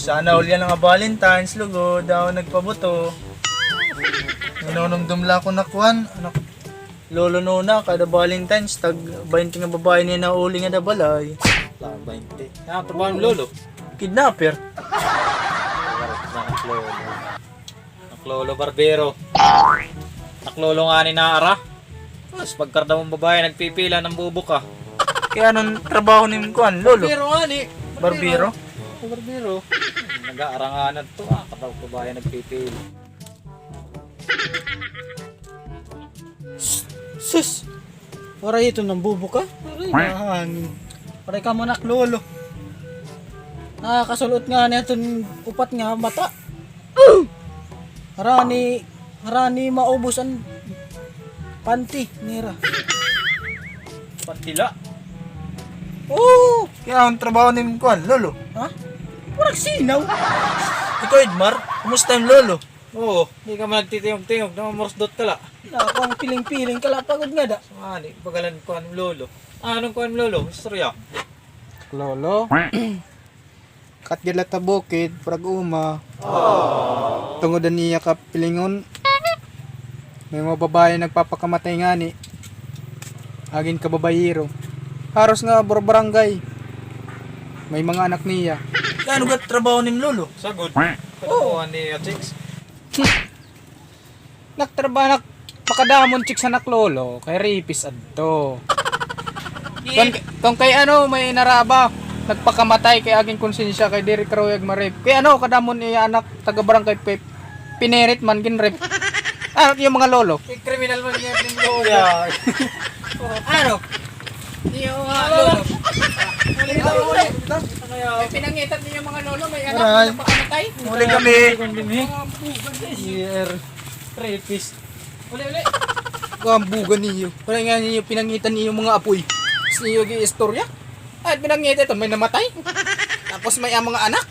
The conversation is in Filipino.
Sana all yan nga Valentine's, lugod, daw nagpabuto. Nunong dumla ko nakuan, anak. Lolo nuna, kada Valentine's, tag 20 nga babae niya na uli nga na balay. 20. Trabaho ng lolo. Kidnapper. Naklolo barbero. Naklolo nga ni Naara. Tapos pagkarda mong babae, nagpipila ng bubok ka. Kaya anong trabaho ni kuan, lolo? Barbero nga ni. Barbero? Barbero. Nag-aaranganan to kapag babae nagpipila. Sus! Para ito ng bubo ka? Aray, para ka manak lolo. Nakakasulot nga na itong upat nga mata. Harani maubos ang panty nira. Pantila. Oh! Kaya anong trabaho ni kuan, lolo? Ha? Parang sinaw. Ikaw, Edmar, kumusta yung lolo? Oo, hindi ka man nagtitiyong-tiyong. Namamorsdot ka la. Nakakang piling-piling ka lang pagod nga da. Ani, pagalan ko ang lolo. Anong ko ang lolo? Istorya. Lolo? Katgila ta bukid, prag uma. Tungodan niya ka pilingon. May mga babae nagpapakamatay nga ni. Agin ka babayero. Haros nga barangay. May mga anak niya. Kaya anong trabaho ni lolo? Sagod. Pagkuhan ni Chicks. Nagtrabaho pakadamon chik sa naklolo kay rapist adto. Kung kay ano may naraba nagpakamatay kay aging konsensya kay diri karoyag ma-rape. Kay ano kadamon niya anak taga barangay pinerit man gin rape. Ano yung mga lolo? Kriminal man niya yung lolo. Ano? Yung mga lolo. May pinangitan niyo yung mga lolo may anak Aray. nagpakamatay. Muli kami. Year. Rapist. Uli. Gambugan niyo. Wala nga niyo pinangitan niyo mga apoy. Sa niyo yung istorya. At pinangitan ito may namatay. Tapos may mga anak.